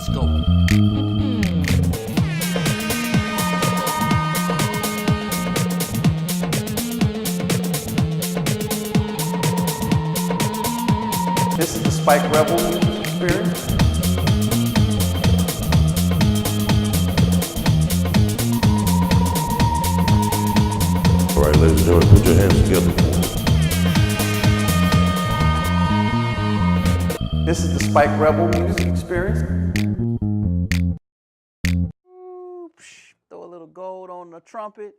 Let's go. This is the Spike Rebel music experience. All right, ladies and gentlemen, put your hands together. This is the Spike Rebel music experience. Throw a little gold on the trumpet.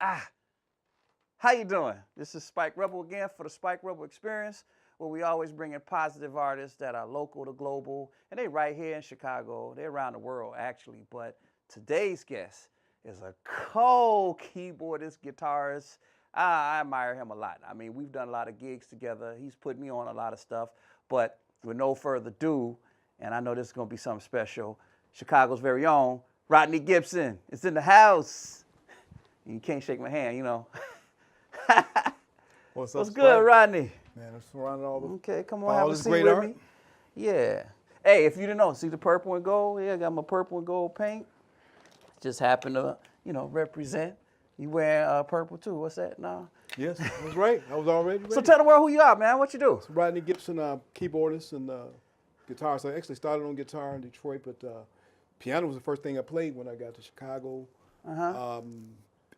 How you doing? This is Spike Rebel again for the Spike Rebel experience, where we always bring in positive artists that are local to global, and they right here in Chicago. They're around the world, actually, but today's guest is a cold keyboardist, guitarist. I admire him a lot. I mean, we've done a lot of gigs together. He's put me on a lot of stuff, but with no further ado, and I know this is going to be something special, Chicago's very own Rodney Gibson is in the house. You can't shake my hand, you know. What's up, What's good, Rodney? Man, I'm surrounded all the Okay, come on, all have a this seat great with art. me. Yeah. Hey, if you didn't know, see the purple and gold? Yeah, I got my purple and gold paint. Just happen to, you know, represent. You wearing purple too? What's that? No. Yes, I was right. I was already ready. So tell the world who you are, man. What you do? So Rodney Gibson, keyboardist and guitarist. I actually started on guitar in Detroit, but piano was the first thing I played when I got to Chicago.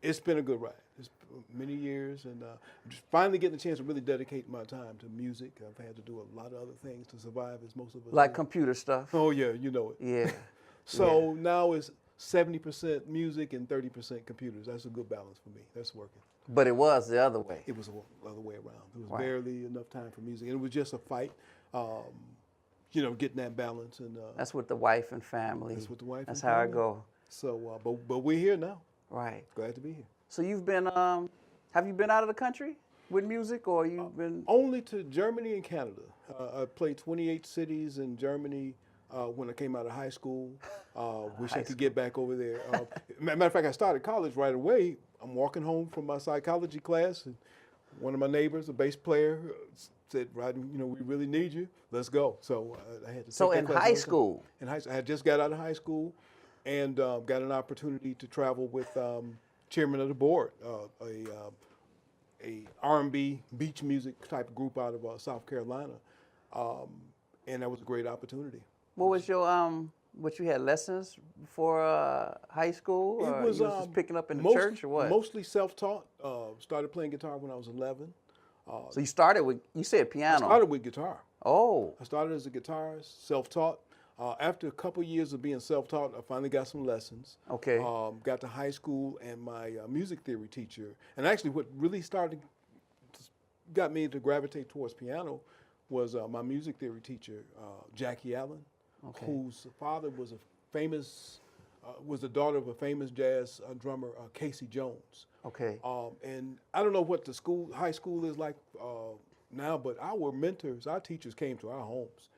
It's been a good ride. It's many years, and I'm just finally getting a chance to really dedicate my time to music. I've had to do a lot of other things to survive, as most of us Like do. computer stuff. Oh yeah, you know it. Yeah. So now it's 70% music and 30% computers. That's a good balance for me. That's working. But it was the other way. It was the other way around. There was Right. barely enough time for music, and it was just a fight. You know, getting that balance, and That's with the wife and family. that's with the wife. That's and how family. it go. So, but we're here now. Right. Glad to be here. So you've been, have you been out of the country with music, or you've been? Only to Germany and Canada. I played 28 cities in Germany when I came out of high school. Wish I could get back over there. Matter of fact, I started college right away. I'm walking home from my psychology class, and one of my neighbors, a bass player, said, "Rodney, you know, we really need you. Let's go." So I had to. So take that in class high all the time. school? In high school, I had just got out of high school, and got an opportunity to travel with chairman of the board, a R&B beach music type group out of South Carolina, and that was a great opportunity. What was your what you had lessons for high school? Or you was just picking up in the church or what? Mostly self-taught. Started playing guitar when I was 11. So you started with, you said piano. I started with guitar. Oh. I started as a guitarist, self-taught. After a couple years of being self-taught, I finally got some lessons. Okay. Got to high school, and my music theory teacher, and actually what really got me to gravitate towards piano was my music theory teacher, Jackie Allen, whose father was was the daughter of a famous jazz drummer, Casey Jones. Okay. And I don't know what the high school is like now, but our mentors, our teachers came to our homes.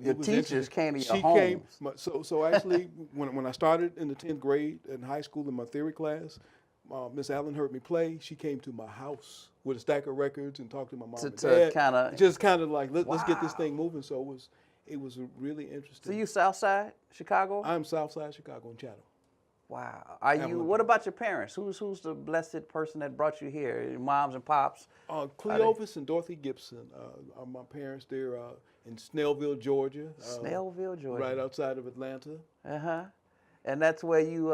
Your teachers came to your She homes. came. So actually, when I started in the 10th grade in high school in my theory class, Miss Allen heard me play. She came to my house with a stack of records and talked to my mom and dad. Just kind of like let's get this thing moving. So it was really interesting. So you Southside Chicago? I'm Southside Chicago in Chatham. Wow. Are you? What about your parents? Who's the blessed person that brought you here? Your moms and pops? Cleovis and Dorothy Gibson are my parents. They're in Snellville, Georgia. Snellville, Georgia. Right outside of Atlanta. And that's where you.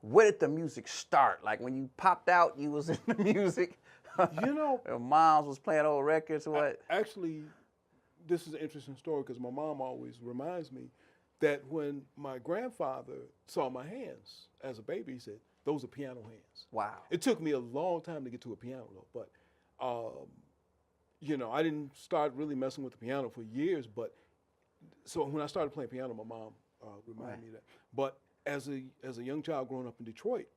Where did the music start? Like when you popped out, you was in the music. You know, your moms was playing old records. What? Actually, this is an interesting story because my mom always reminds me that when my grandfather saw my hands as a baby, he said, "Those are piano hands." Wow. It took me a long time to get to a piano though, but you know, I didn't start really messing with the piano for years. But so when I started playing piano, my mom reminded me of that. But as a young child growing up in Detroit,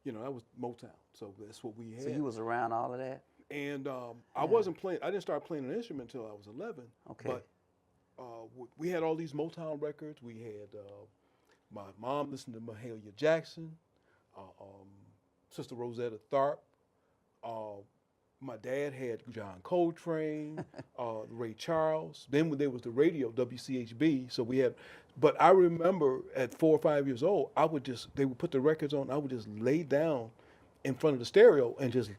you know, that was Motown, so that's what we had. So you was around all of that? And I wasn't playing. I didn't start playing an instrument until I was 11. Okay. But we had all these Motown records. We had my mom listened to Mahalia Jackson, Sister Rosetta Tharpe, my dad had John Coltrane, Ray Charles. Then when there was the radio, WCHB. So we had, but I remember at 4 or 5 years old, they would put the records on. I would just lay down in front of the stereo and just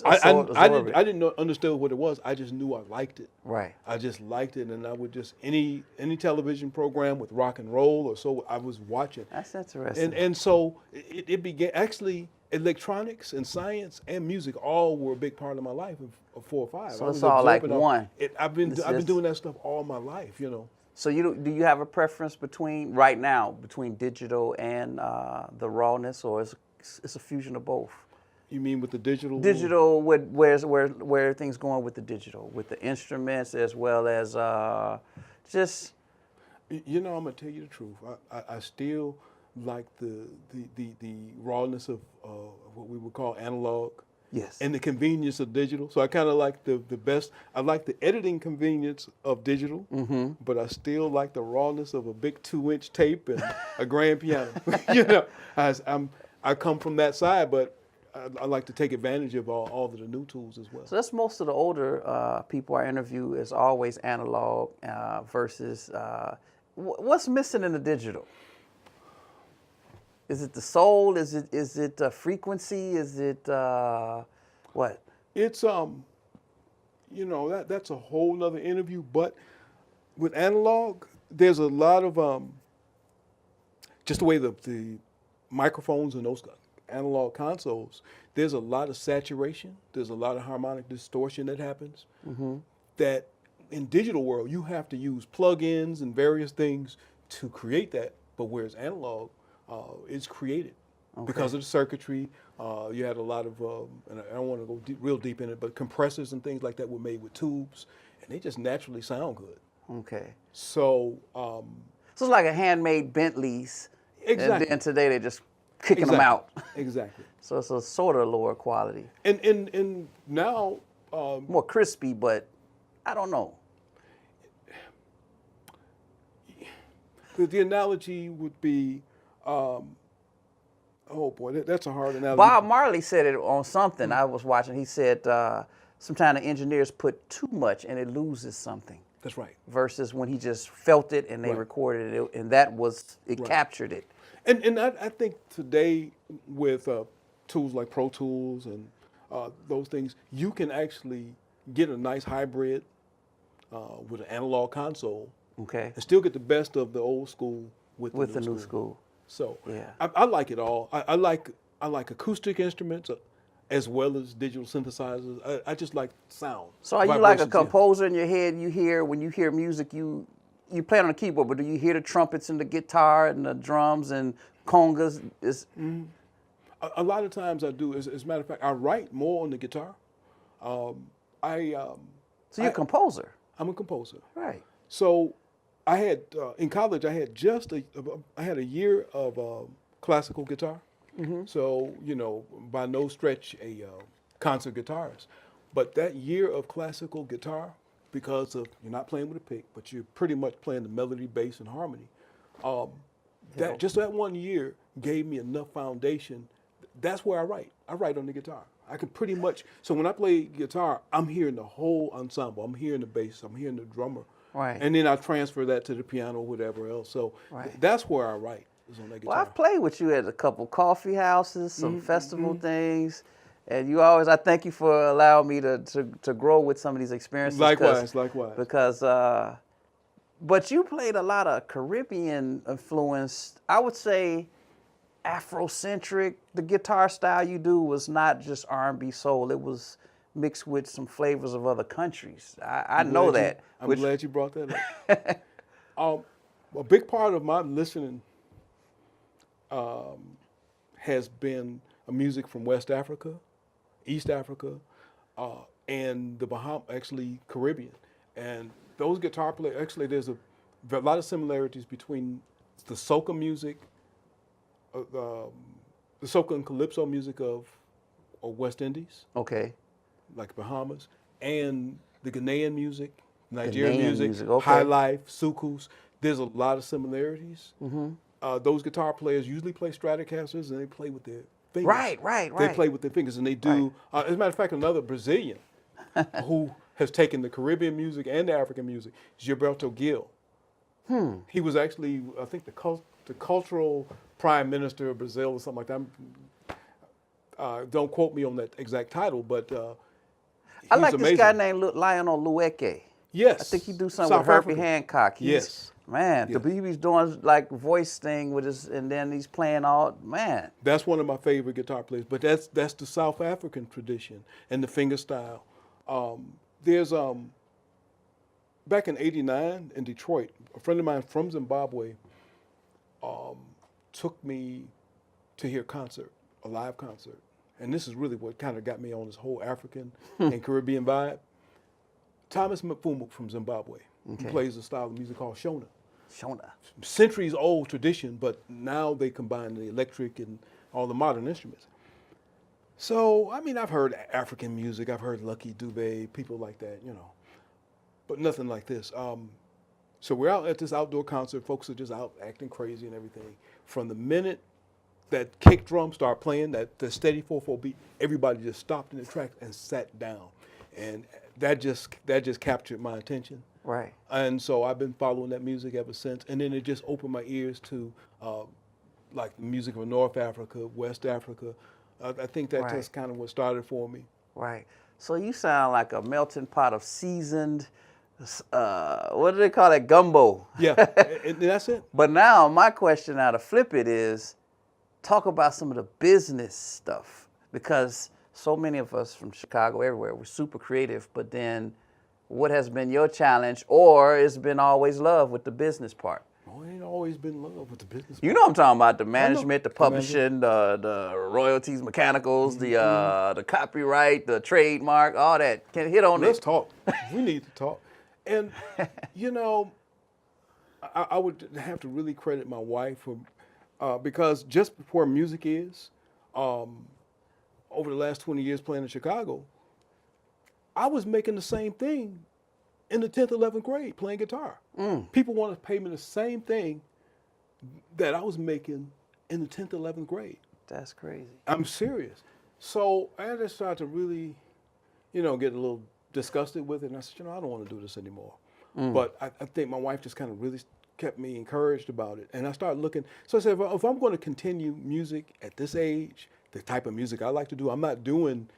I didn't understand what it was. I just knew I liked it. Right. I just liked it, and I would just any television program with rock and roll or so I was watching. That's interesting. And so it began. Actually, electronics and science and music all were a big part of my life of 4 or 5. So it's all like one. I've been doing that stuff all my life, you know. So do you have a preference between right now between digital and the rawness, or it's a fusion of both? You mean with the digital? Digital, where everything's going with the digital, with the instruments as well as just. You know, I'm gonna tell you the truth. I still like the rawness of what we would call analog. Yes. And the convenience of digital. So I kind of like the best. I like the editing convenience of digital, but I still like the rawness of a big 2-inch tape and a grand piano. You know, I come from that side, but I like to take advantage of all of the new tools as well. So that's most of the older people I interview is always analog versus what's missing in the digital? Is it the soul? Is it frequency? Is it what? It's you know, that's a whole nother interview. But with analog, there's a lot of just the way the microphones and those analog consoles, there's a lot of saturation. There's a lot of harmonic distortion that happens. That in digital world, you have to use plugins and various things to create that. But whereas analog, it's created because of the circuitry. You had a lot of, and I don't want to go real deep in it, but compressors and things like that were made with tubes, and they just naturally sound good. Okay. So, so it's like a handmade Bentleys. Exactly. And then today they're just kicking them out. Exactly. So it's a sort of lower quality. And now more crispy, but I don't know. The analogy would be, oh boy, that's a hard analogy. Bob Marley said it on something I was watching. He said sometimes the engineers put too much and it loses something. That's right. Versus when he just felt it and they recorded it, and that was, it captured it. And I think today with tools like Pro Tools and those things, you can actually get a nice hybrid with an analog console. Okay. And still get the best of the old school with the new school. So yeah, I like it all. I like acoustic instruments as well as digital synthesizers. I just like sound. So are you like a composer in your head? When you hear music, you play it on the keyboard, but do you hear the trumpets and the guitar and the drums and congas? A lot of times I do. As a matter of fact, I write more on the guitar. So you're a composer. I'm a composer. Right. So I had in college I had a year of classical guitar. So you know, by no stretch a concert guitarist, but that year of classical guitar, because of you're not playing with a pick, but you're pretty much playing the melody, bass, and harmony. That 1 year gave me enough foundation. That's where I write. I write on the guitar. I can pretty much. So when I play guitar, I'm hearing the whole ensemble. I'm hearing the bass. I'm hearing the drummer. Right. And then I transfer that to the piano or whatever else. So that's where I write, is on that guitar. Well, I've played with you at a couple coffee houses, some festival things, and you always, I thank you for allowing me to grow with some of these experiences. Likewise. Because, but you played a lot of Caribbean influenced, I would say Afrocentric. The guitar style you do was not just R&B soul, it was mixed with some flavors of other countries. I know that. I'm glad you brought that up. A big part of my listening has been music from West Africa, East Africa, and the Bahamas, actually Caribbean. And those guitar players, actually there's a lot of similarities between the soca music, the soca and calypso music of West Indies. Okay. Like Bahamas, and the Ghanaian music, Nigerian music, okay. High Life, Sukus. There's a lot of similarities. Those guitar players usually play Stratocasters, and they play with fingers. Right. They play with their fingers, and they do. As a matter of fact, another Brazilian who has taken the Caribbean music and the African music, Gilberto Gil. He was actually, I think, the cultural prime minister of Brazil or something like that. Don't quote me on that exact title, but I he's like amazing. this guy named Lionel Lueke. Yes. I think he do something South with Herbie Africa. Hancock. Yes. Man, Yeah. he's doing like voice thing with his, and then he's playing all, man. That's one of my favorite guitar players, but that's the South African tradition and the finger style. There's back in '89 in Detroit, a friend of mine from Zimbabwe took me to hear a live concert, and this is really what kind of got me on this whole African and Caribbean vibe. Thomas Mfumu from Zimbabwe, who plays a style of music called Shona. Centuries old tradition, but now they combine the electric and all the modern instruments. So, I mean, I've heard African music, I've heard Lucky Dube, people like that, but nothing like this. So we're out at this outdoor concert, folks are just out acting crazy and everything. From the minute that kick drum start playing, the steady 4/4 beat, everybody just stopped in their tracks and sat down. And that just captured my attention. Right. And so I've been following that music ever since. And then it just opened my ears to like the music of North Africa, West Africa. I think that's just kind of what started for me. Right. So you sound like a melting pot of seasoned, what do they call it, gumbo? Yeah, and that's it. But now my question now to flip it is, talk about some of the business stuff, because so many of us from Chicago, everywhere, we're super creative, but then what has been your challenge, or it's been always love with the business part? Oh, it ain't always been love with the business. You know what I'm talking about, the management, the publishing, the royalties, mechanicals, the copyright, the trademark, all that. Can hit on Let's it. talk. We need to talk. And, I would have to really credit my wife for, because just where music is, over the last 20 years playing in Chicago, I was making the same thing in the 10th, 11th grade playing guitar. People want to pay me the same thing that I was making in the 10th, 11th grade. That's crazy. I'm serious. So I just started to really, get a little disgusted with it. And I said, I don't want to do this anymore. But I think my wife just kind of really kept me encouraged about it. And I started looking. So I said, if I'm going to continue music at this age, the type of music I like to do, I'm not doing,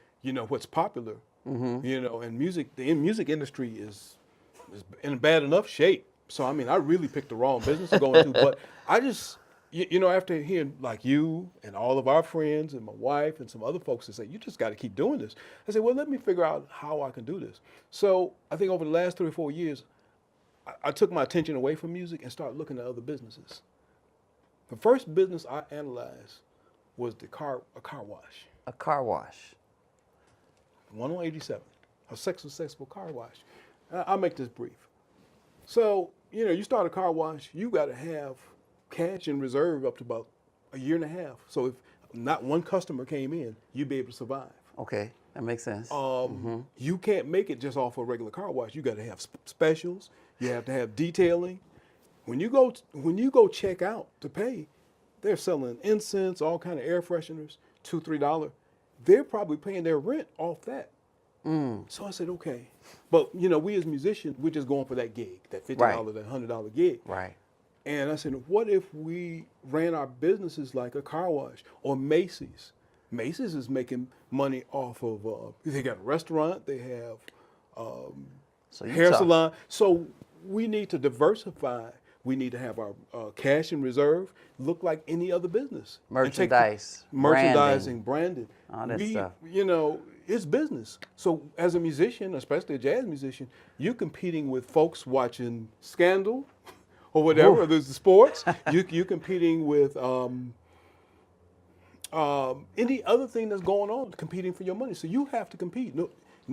what's popular. And the music industry is in bad enough shape. So, I mean, I really picked the wrong business to go into. But I just, after hearing like you and all of our friends and my wife and some other folks that say, you just got to keep doing this. I said, well, let me figure out how I can do this. So I think over the last 3 or 4 years, I took my attention away from music and started looking at other businesses. The first business I analyzed was a car wash. A car wash. 187, a successful car wash. I'll make this brief. So, you start a car wash, you got to have cash in reserve up to about a year and a half. So if not one customer came in, you'd be able to survive. Okay, that makes sense. You can't make it just off a regular car wash. You got to have specials. You have to have detailing. When you go check out to pay, they're selling incense, all kind of air fresheners, $2, $3. They're probably paying their rent off that. So I said, okay. But, we as musicians, we're just going for that gig, that $50, that $100 gig. Right. And I said, what if we ran our businesses like a car wash or Macy's? Macy's is making money off of, they got a restaurant, they have hair salon. So we need to diversify. We need to have our cash in reserve look like any other business. Merchandising, branding. All that stuff. It's business. So as a musician, especially a jazz musician, you're competing with folks watching Scandal or whatever. There's the sports. You're competing with any other thing that's going on, competing for your money. So you have to compete.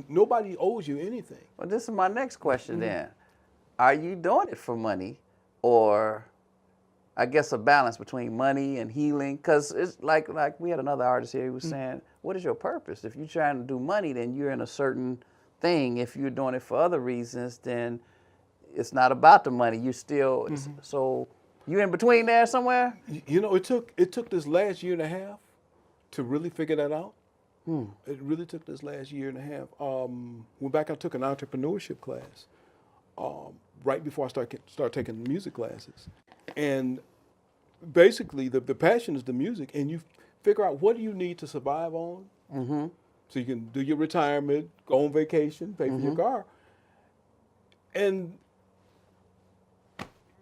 Nobody owes you anything. Well, this is my next question then. Are you doing it for money, or I guess a balance between money and healing? Because it's like we had another artist here who was saying, what is your purpose? If you're trying to do money, then you're in a certain thing. If you're doing it for other reasons, then it's not about the money. You still, so you in between there somewhere? It took this last year and a half to really figure that out, it really took this last year and a half. Went back, I took an entrepreneurship class right before I start taking music classes. And basically, the passion is the music, and you figure out what do you need to survive on. So you can do your retirement, go on vacation, pay for your car, and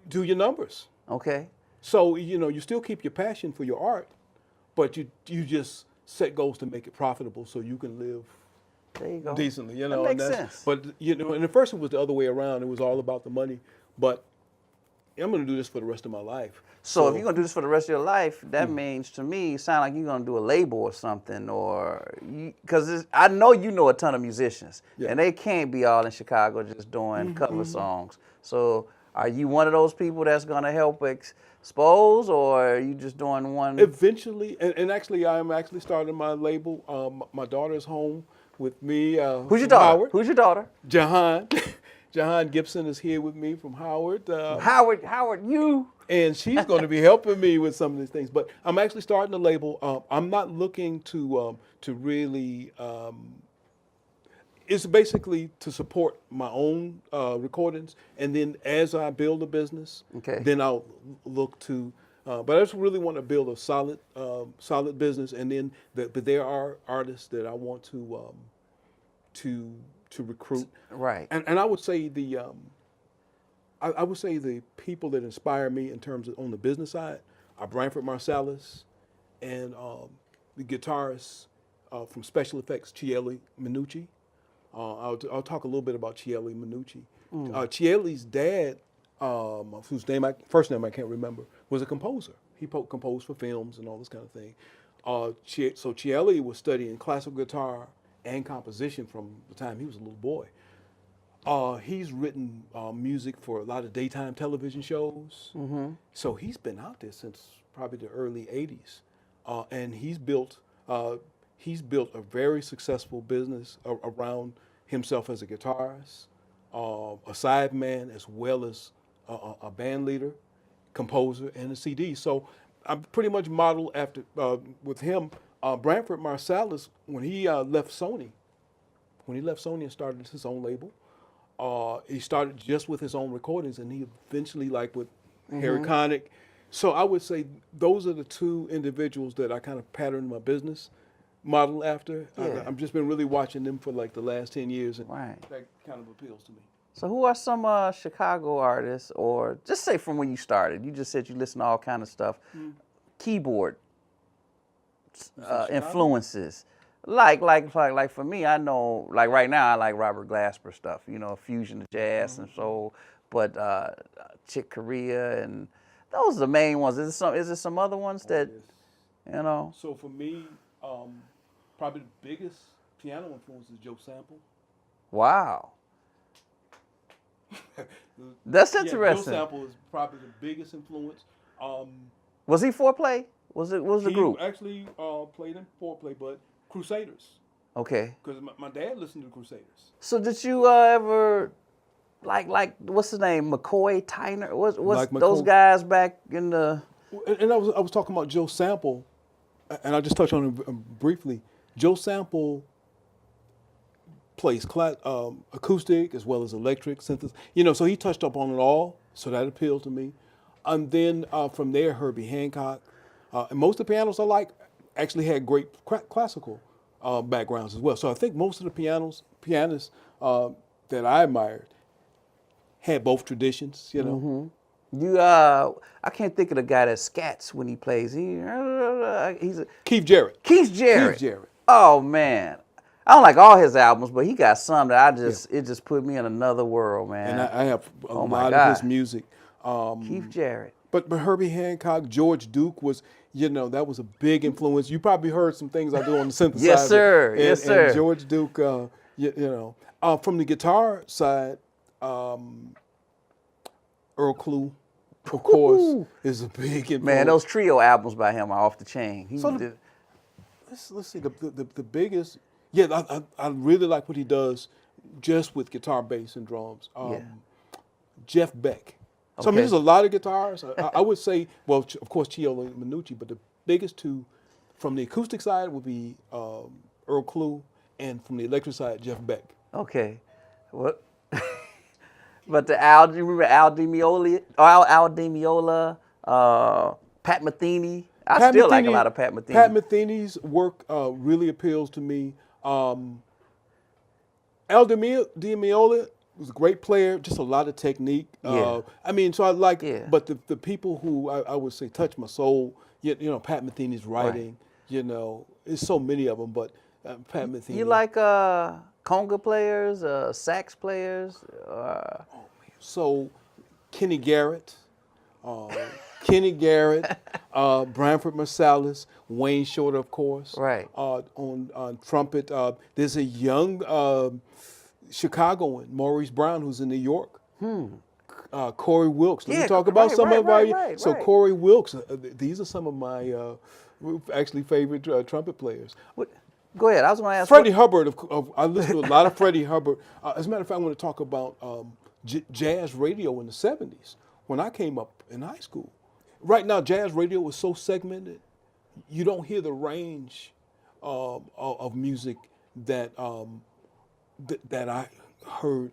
do your numbers. Okay. So, you still keep your passion for your art, but you just set goals to make it profitable so you can live There you go. decently, That makes sense. But, and at first it was the other way around. It was all about the money. But I'm going to do this for the rest of my life. So if you're gonna do this for the rest of your life, that means to me, it sounds like you're gonna do a label or something, or because I know you know a ton of musicians, and they can't be all in Chicago just doing cover songs. So are you one of those people that's gonna help expose, or are you just doing one? Eventually, and actually, I'm actually starting my label. My daughter's home with me. Who's your daughter? Howard. Who's your daughter? Jahan. Jahan Gibson is here with me from Howard. Howard, you. And she's going to be helping me with some of these things. But I'm actually starting a label. I'm not looking to really. It's basically to support my own recordings, and then as I build a business, then I'll look to. But I just really want to build a solid business, and then but there are artists that I want to recruit. Right. And I would say I would say the people that inspire me in terms of on the business side are Branford Marsalis and the guitarist from Special Effects, Chieli Minucci. I'll talk a little bit about Chieli Minucci. Chieli's dad, whose first name I can't remember, was a composer. He composed for films and all this kind of thing. So Chieli was studying classical guitar and composition from the time he was a little boy. He's written music for a lot of daytime television shows. So he's been out there since probably the early '80s, and he's built a very successful business around himself as a guitarist, a sideman, as well as a band leader, composer, and a CD. So I'm pretty much modeled after with him. Branford Marsalis, when he left Sony and started his own label, he started just with his own recordings, and he eventually, like with Harry Connick. So I would say those are the two individuals that I kind of patterned my business model after. Yeah. I've just been really watching them for like the last 10 years, and Right. that kind of appeals to me. So who are some Chicago artists, or just say from when you started? You just said you listen to all kind of stuff. Keyboard influences. Like for me, I know, like right now, I like Robert Glasper stuff, fusion of jazz and soul, but Chick Corea, and those are the main ones. Is there some other ones that, So for me, probably the biggest piano influence is Joe Sample. Wow. That's Yeah, interesting. Joe Sample is probably the biggest influence. Was he foreplay? Was the group? He actually played in foreplay, but Crusaders. Okay. Because my dad listened to Crusaders. So did you ever, like what's his name, McCoy, Tyner? What's Like those McCoy. guys back in the? And I was talking about Joe Sample, and I just touched on it briefly. Joe Sample plays acoustic as well as electric synthesis. So he touched up on it all, so that appealed to me. And then from there, Herbie Hancock. And most of the pianos I like actually had great classical backgrounds as well. So I think most of the pianists that I admired had both traditions, I can't think of the guy that scats when he plays. He's Keith Jarrett. Keith Jarrett. Keith Jarrett. Oh man, I don't like all his albums, but he got some that it just put me in another world, man. And I have a Oh my lot God. of his music. Keith Jarrett. But Herbie Hancock, George Duke was, that was a big influence. You probably heard some things I do on the synthesizer. Yes, sir. And, Yes, sir. And George Duke, from the guitar side, Earl Klugh, of course, is a big influence. Man, those trio albums by him are off the chain. Let's see, the biggest, I really like what he does just with guitar, bass, and drums. Jeff Beck. So I mean, Okay. there's a lot of guitars. I would say, well, of course, Chieli Minucci, but the biggest two from the acoustic side would be Earl Klugh, and from the electric side, Jeff Beck. Okay. What? But you remember Al Di Meola, Pat Metheny? I still like a lot of Pat Metheny. Pat Metheny's work really appeals to me. Al Di Meola was a great player, just a lot of technique. Yeah. I mean, so I like, Yeah. but the people who I would say touch my soul, you know, Pat Metheny's writing, you know, there's so many of them, but Pat Metheny. You like conga players, sax players? So Kenny Garrett, Branford Marsalis, Wayne Shorter, of course. Right. On trumpet, there's a young Chicagoan, Maurice Brown, who's in New York. Corey Wilkes. Let me talk about some of our. So Corey Wilkes. These are some of my actually favorite trumpet players. Go ahead. I was going to ask. Freddie Hubbard. I listen to a lot of Freddie Hubbard. As a matter of fact, I want to talk about jazz radio in the 70s when I came up in high school. Right now, jazz radio is so segmented, you don't hear the range of music that that I heard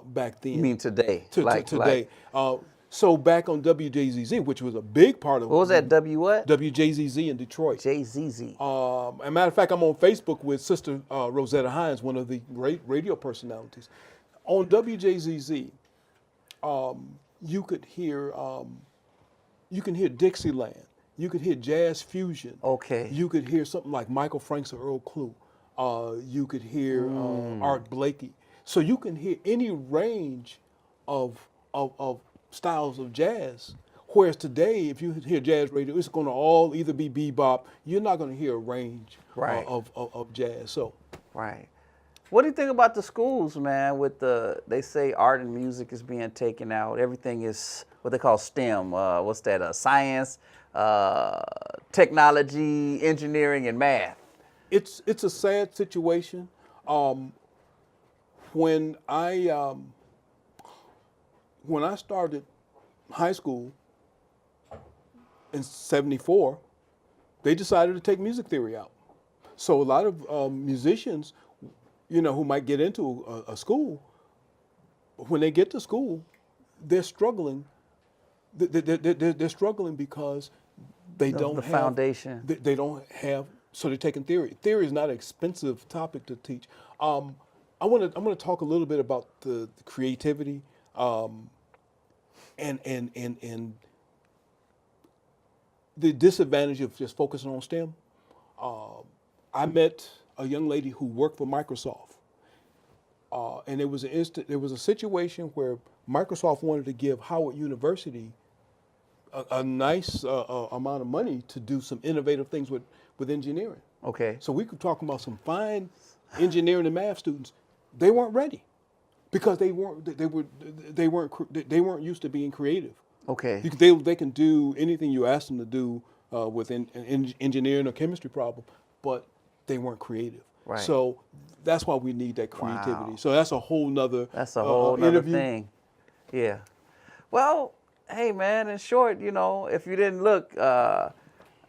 back then. You mean today? Today. So back on WJZZ, which was a big part of what was that? What? WJZZ in Detroit. JZZ. As a matter of fact, I'm on Facebook with Sister Rosetta Hines, one of the great radio personalities. On WJZZ, you could hear Dixieland. You could hear jazz fusion. Okay. You could hear something like Michael Franks or Earl Klugh. You could hear Art Blakey. So you can hear any range of styles of jazz. Whereas today, if you hear jazz radio, it's going to all either be bebop. You're not going to hear a range of jazz. So. Right. What do you think about the schools, man? They say art and music is being taken out. Everything is what they call STEM. What's that? Science, technology, engineering, and math. It's a sad situation. When I started high school in '74, they decided to take music theory out. So a lot of musicians, you know, who might get into a school, when they get to school, they're struggling. They're struggling because they don't have foundation. They don't have. So they're taking theory. Theory is not an expensive topic to teach. I want to talk a little bit about the creativity, and the disadvantage of just focusing on STEM. I met a young lady who worked for Microsoft, and there was a situation where Microsoft wanted to give Howard University a nice amount of money to do some innovative things with engineering. Okay. So we could talk about some fine engineering and math students. They weren't ready because they weren't used to being creative. Okay. They can do anything you ask them to do with an engineering or chemistry problem, but they weren't creative. Right. So that's why we need that creativity. Wow. So that's a whole nother thing. Yeah. Well, hey man, in short, you know, if you didn't look,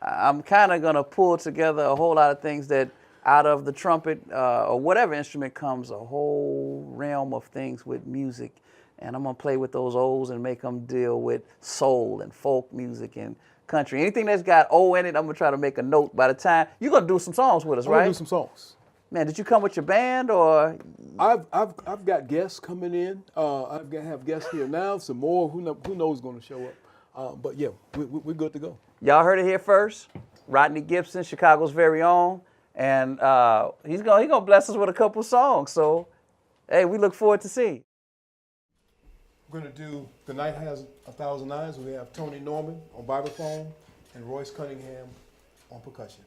I'm kind of gonna pull together a whole lot of things that out of the trumpet or whatever instrument comes a whole realm of things with music. And I'm gonna play with those O's and make them deal with soul and folk music and country. Anything that's got O in it, I'm gonna try to make a note. By the time you're gonna do some songs with us, right? I'm gonna do some songs. Man, did you come with your band or? I've got guests coming in. I've got have guests here now. Some more. Who knows going to show up? But yeah, we're good to go. Y'all heard it here first. Rodney Gibson, Chicago's very own, and he's gonna bless us with a couple songs. So, hey, we look forward to seeing. We're going to do The Night Has 1,000 Eyes. We have Tony Norman on vibraphone and Royce Cunningham on percussion.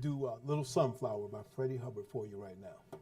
do Little Sunflower by Freddie Hubbard for you right now.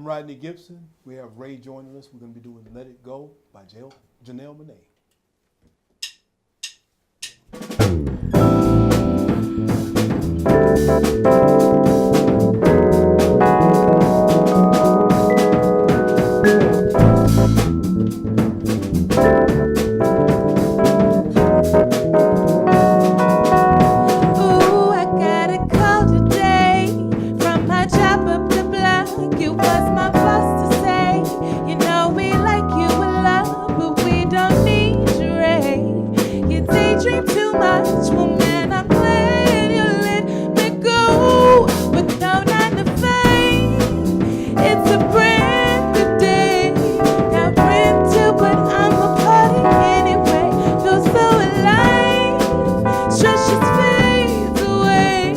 I'm Rodney Gibson. We have Ray joining us. We're going to be doing Let It Go by Janelle Monáe. Ooh, I got a call today from my job up the block. It was my boss to say, you know we like you a lot, but we don't need you, Ray. You daydream too much, well man, I'm glad you let me go with no 9 to 5. It's a brand new day, got brand new, but I'm a party anyway. Feel so alive, stress just fades away.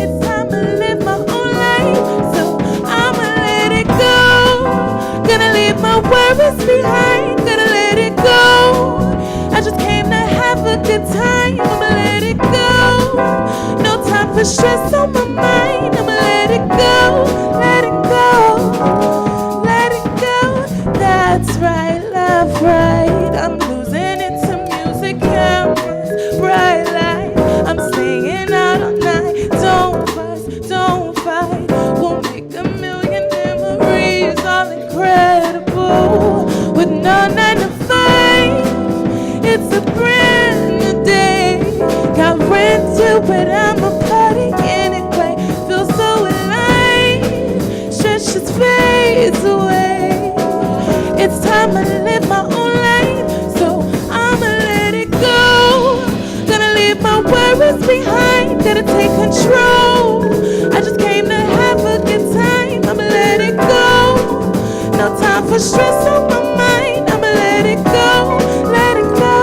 It's time to live my own life, so I'ma let it go. Gonna leave my worries behind, gonna let it go. I just came to have a good time, I'ma let it go. No time for stress on my mind, I'ma let it go, let it go, let it go. That's right, love right. I'm losing it to music, cameras, bright light. I'm staying out all night. Don't fuss, don't fight. We'll make a million memories, all incredible. With no 9 to 5, it's a brand new day. Got rent due, but I'm a party anyway. Feel so alive, stress just fades away. It's time to live my own life, so I'ma let it go. Gonna leave my worries behind, gotta take control. I just came to have a good time, I'ma let it go. No time for stress on my mind, I'ma let it go, let it go,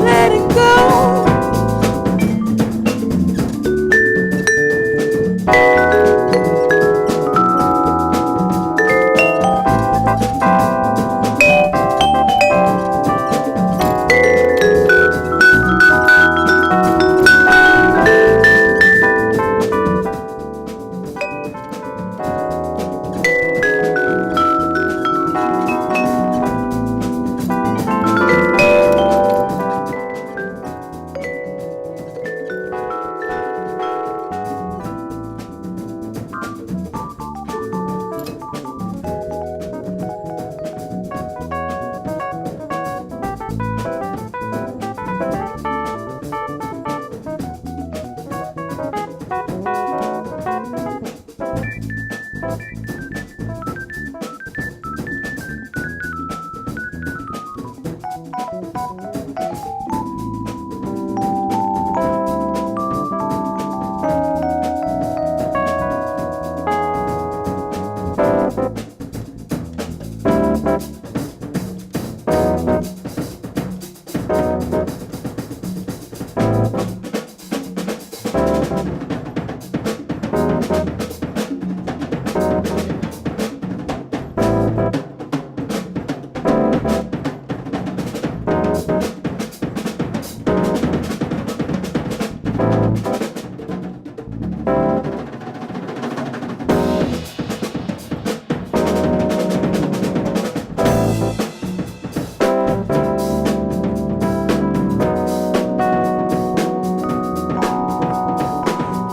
let it go.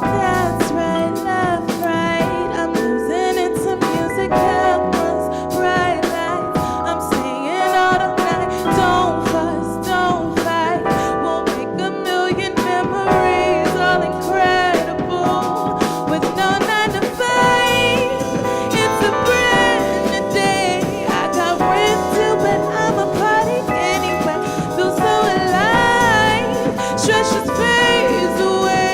That's right, love right. I'm losing it to music, cameras, bright lights. I'm staying out all night. Don't fuss, don't fight. We'll make a million memories, all incredible. With no 9 to 5, it's a brand new day. I got rent due, but I'm a party anyway. Feel so alive, stress just fades away.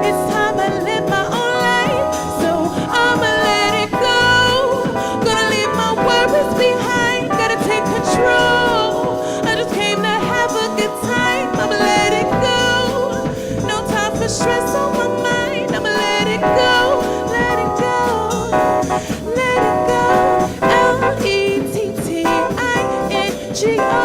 It's time I live my own life, so I'ma let it go. Gonna leave my worries behind, gotta take control. I just came to have a good time, I'ma let it go. No time for stress on my mind, I'ma let it go, let it go, let it go. Lettingo.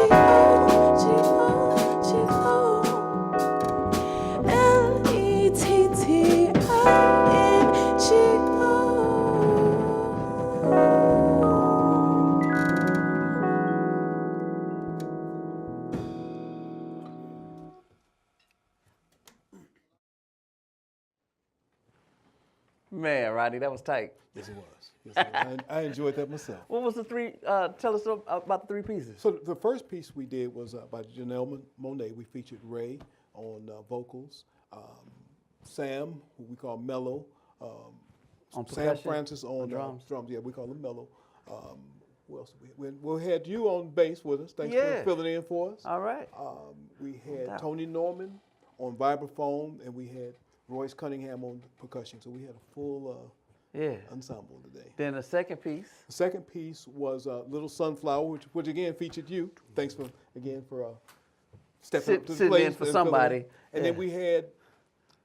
Lettingo. Rodney. That was tight. Yes, it was. Yes, it was. I enjoyed that myself. What was the three? Tell us about the three pieces. So the first piece we did was by Janelle Monáe. We featured Ray on vocals, Sam, who we call Mello, On Sam percussion? Francis on drums. Yeah, we call him Mello. Who else? We had you on bass with us. Thanks for filling in for us. All right. We had Tony Norman on vibraphone, and we had Royce Cunningham on percussion. So we had a full ensemble today. Then the second piece. The second piece was Little Sunflower, which again featured you. Thanks for stepping up to the Sitting plate in for somebody. And then we had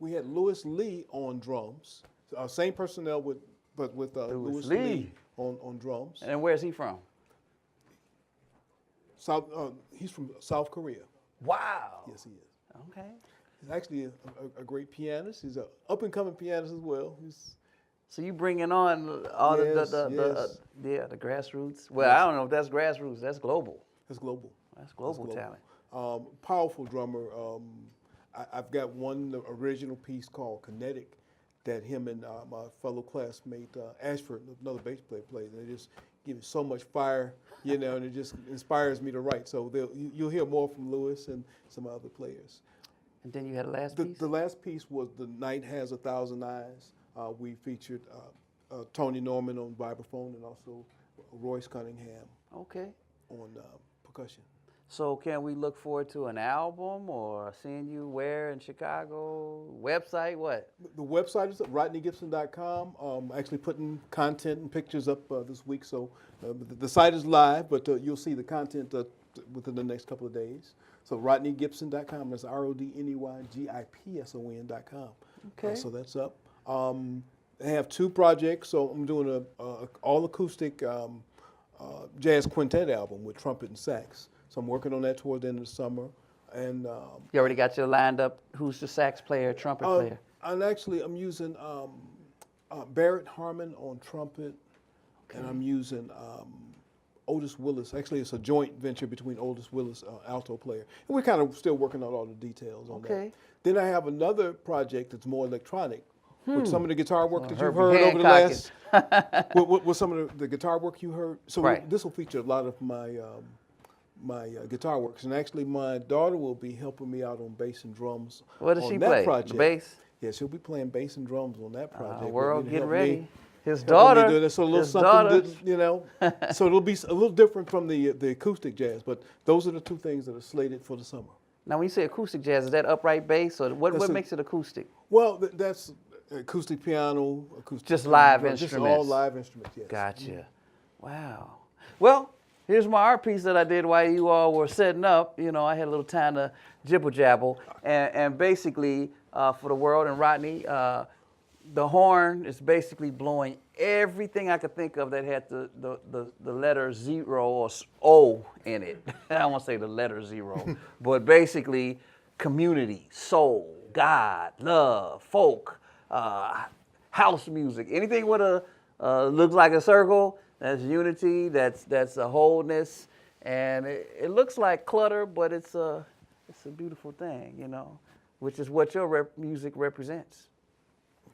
Louis Lee on drums. Same personnel with Louis Lee on drums. And where's he from? He's from South Korea. Wow. Yes, he is. Okay. He's actually a great pianist. He's an up-and-coming pianist as well. So you bringing on all the grassroots? Well, I don't know if that's grassroots. That's global. That's global. That's global talent. Powerful drummer. I've got one original piece called Kinetic that him and my fellow classmate Ashford, another bass player, played. And it just gives me so much fire, and it just inspires me to write. So you'll hear more from Louis and some other players. And then you had a last piece? The last piece was The Night Has a Thousand Eyes. We featured Tony Norman on vibraphone and also Royce Cunningham on percussion. So can we look forward to an album or seeing you where in Chicago? Website, what? The website is rodneygibson.com. Actually putting content and pictures up this week, so the site is live, but you'll see the content within the next couple of days. So rodneygibson.com, that's RODNEYGIPSON.com. Okay. So that's up. I have two projects, so I'm doing a all-acoustic jazz quintet album with trumpet and sax. So I'm working on that toward the end of the summer. And you already got your lined up. Who's the sax player, trumpet player? I'm using Barrett Harmon on trumpet, and I'm using Otis Willis. Actually, it's a joint venture between Otis Willis, alto player. And we're kind of still working out all the details on that. Then I have another project that's more electronic, with some of the guitar work that you've heard over the last, with some of the guitar work you heard. So this will feature a lot of my guitar works, and actually my daughter will be helping me out on bass and drums. What does she play? Project. The bass? Yeah, she'll be playing bass and drums on that project. World, get ready. His daughter. So a little something, so it'll be a little different from the acoustic jazz, but those are the two things that are slated for the summer. Now, when you say acoustic jazz, is that upright bass, or what makes it acoustic? Well, that's acoustic piano, acoustic. Just live instruments. Just all live instruments, yes. Gotcha. Wow. Well, here's my art piece that I did while you all were setting up. I had a little time to jibble-jabble. And basically, for the world and Rodney, the horn is basically blowing everything I could think of that had the letter zero or O in it. I don't want to say the letter zero, but basically community, soul, God, love, folk, house music, anything with a looks like a circle. That's unity, that's a wholeness, and it looks like clutter, but it's a beautiful thing, which is what your music represents.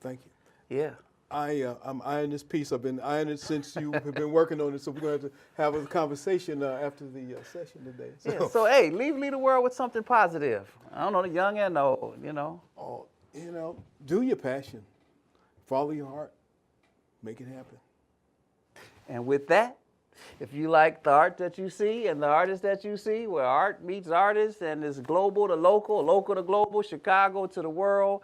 Thank you. Yeah. I'm eyeing this piece. I've been eyeing it since you have been working on it, so we're going to have a conversation after the session today. So hey, leave the world with something positive. I don't know, the young and the old, Oh, do your passion. Follow your heart. Make it happen. And with that, if you like the art that you see and the artists that you see, where art meets artists and it's global to local, local to global, Chicago to the world,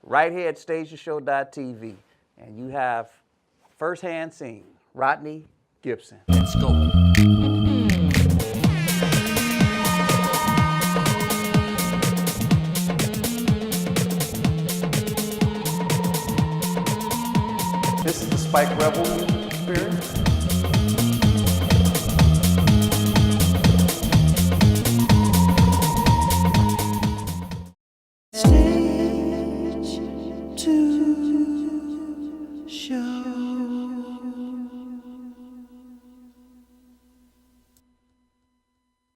right here at StationShow.tv. And you have firsthand seen Rodney Gibson. Let's go. This is the Spike Rebel